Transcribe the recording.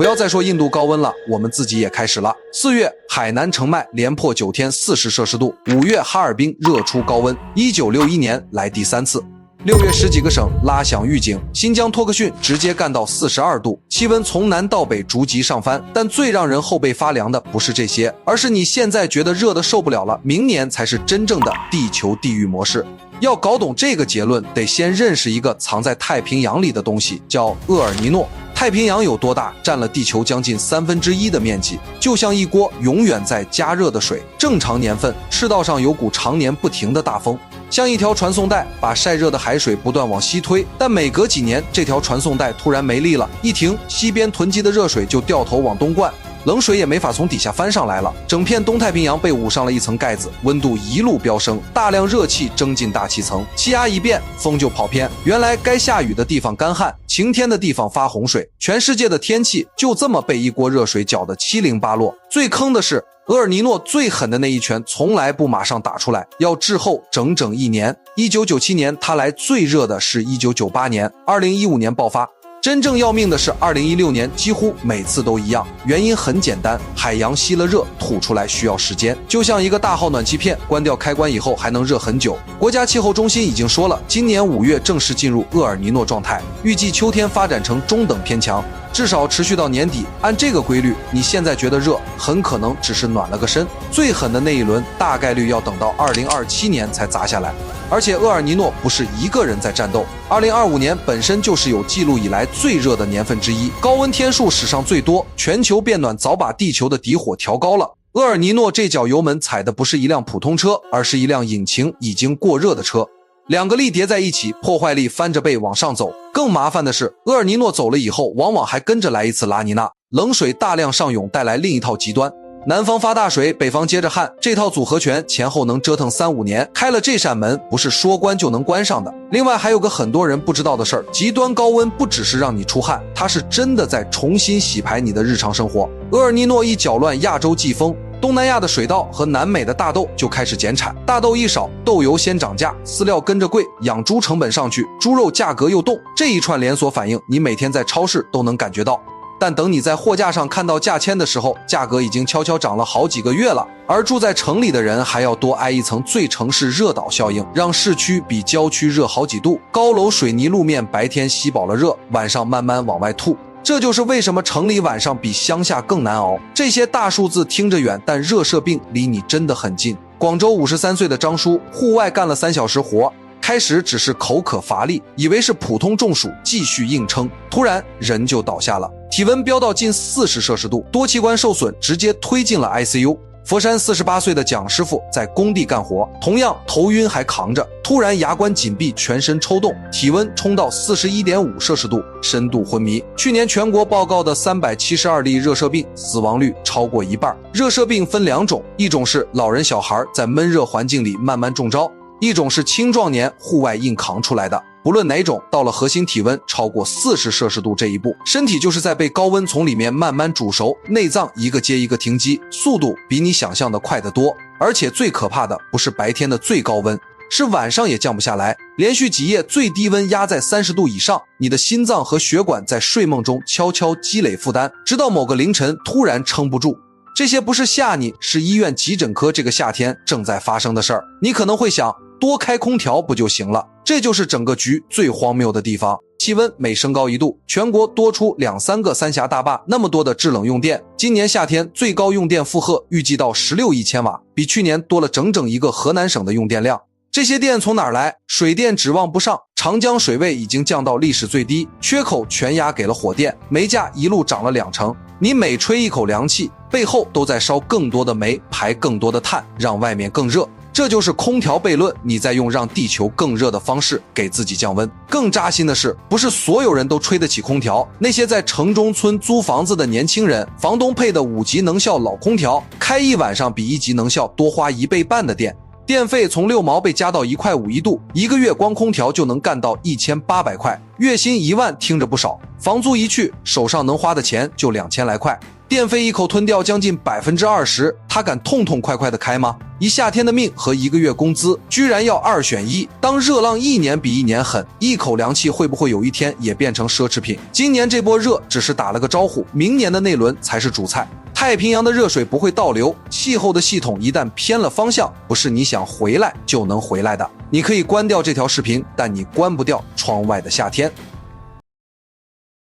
不要再说印度高温了，我们自己也开始了。4月，海南澄迈连破9天40摄氏度；5月，哈尔滨热出高温，1961年来第3次。6月10几个省拉响预警，新疆托克逊直接干到42度，气温从南到北逐级上翻。但最让人后背发凉的不是这些，而是你现在觉得热的受不了了，明年才是真正的地球地狱模式。要搞懂这个结论，得先认识一个藏在太平洋里的东西，叫厄尔尼诺。太平洋有多大？占了地球将近1/3的面积，就像一锅永远在加热的水。正常年份，赤道上有股常年不停的大风，像一条传送带，把晒热的海水不断往西推。但每隔几年，这条传送带突然没力了，一停，西边囤积的热水就掉头往东灌，冷水也没法从底下翻上来了，整片东太平洋被捂上了一层盖子，温度一路飙升，大量热气蒸进大气层，气压一变，风就跑偏。原来该下雨的地方干旱，晴天的地方发洪水，全世界的天气就这么被一锅热水搅得七零八落。最坑的是，厄尔尼诺最狠的那一拳从来不马上打出来，要滞后整整1年。1997年他来最热的是1998年，2015年爆发。真正要命的是2016年几乎每次都一样，原因很简单，海洋吸了热吐出来需要时间，就像一个大号暖气片，关掉开关以后还能热很久。国家气候中心已经说了，今年5月正式进入厄尔尼诺状态，预计秋天发展成中等偏强，至少持续到年底。按这个规律，你现在觉得热，很可能只是暖了个身，最狠的那一轮大概率要等到2027年才砸下来。而且厄尔尼诺不是一个人在战斗，2025年本身就是有记录以来最热的年份之一，高温天数史上最多，全球变暖早把地球的底火调高了。厄尔尼诺这脚油门踩的不是一辆普通车，而是一辆引擎已经过热的车，两个力叠在一起，破坏力翻着背往上走。更麻烦的是，厄尔尼诺走了以后，往往还跟着来一次拉尼娜，冷水大量上涌，带来另一套极端。南方发大水，北方接着旱，这套组合拳前后能折腾3-5年，开了这扇门不是说关就能关上的。另外还有个很多人不知道的事儿，极端高温不只是让你出汗，它是真的在重新洗牌你的日常生活。厄尔尼诺一搅乱亚洲季风，东南亚的水稻和南美的大豆就开始减产，大豆一少，豆油先涨价，饲料跟着贵，养猪成本上去，猪肉价格又动，这一串连锁反应你每天在超市都能感觉到。但等你在货架上看到价签的时候，价格已经悄悄涨了好几个月了。而住在城里的人还要多挨一层最城市热岛效应，让市区比郊区热好几度，高楼水泥路面白天吸饱了热，晚上慢慢往外吐。这就是为什么城里晚上比乡下更难熬。这些大数字听着远，但热射病离你真的很近。广州53岁的张叔户外干了3小时活，开始只是口渴乏力，以为是普通中暑，继续硬撑，突然人就倒下了，体温飙到近40摄氏度，多器官受损，直接推进了 ICU。佛山48岁的蒋师傅在工地干活，同样头晕还扛着，突然牙关紧闭，全身抽动，体温冲到41.5摄氏度，深度昏迷。去年全国报告的372例热射病，死亡率超过1半。热射病分2种，一种是老人小孩在闷热环境里慢慢中招，一种是青壮年户外硬扛出来的。不论哪种，到了核心体温超过40摄氏度这一步，身体就是在被高温从里面慢慢煮熟，内脏一个接一个停机，速度比你想象的快得多。而且最可怕的不是白天的最高温，是晚上也降不下来，连续几夜最低温压在30度以上，你的心脏和血管在睡梦中悄悄积累负担，直到某个凌晨突然撑不住。这些不是吓你，是医院急诊科这个夏天正在发生的事儿。你可能会想，多开空调不就行了？这就是整个局最荒谬的地方。气温每升高1度，全国多出2-3个三峡大坝那么多的制冷用电。今年夏天最高用电负荷预计到16亿千瓦，比去年多了整整一个河南省的用电量。这些电从哪儿来？水电指望不上，长江水位已经降到历史最低，缺口全压给了火电，煤价一路涨了2成。你每吹一口凉气，背后都在烧更多的煤，排更多的碳，让外面更热。这就是空调悖论，你在用让地球更热的方式给自己降温。更扎心的是，不是所有人都吹得起空调，那些在城中村租房子的年轻人，房东配的5级能效老空调，开一晚上比1级能效多花1倍半的电，电费从6毛被加到1.5块1度，一个月光空调就能干到1800块，月薪1万听着不少，房租一去，手上能花的钱就2000来块，电费一口吞掉将近20%，他敢痛痛快快的开吗？一夏天的命和1个月工资，居然要2选1。当热浪一年比一年狠，一口凉气会不会有一天也变成奢侈品？今年这波热只是打了个招呼，明年的那轮才是主菜。太平洋的热水不会倒流，气候的系统一旦偏了方向，不是你想回来就能回来的。你可以关掉这条视频，但你关不掉窗外的夏天。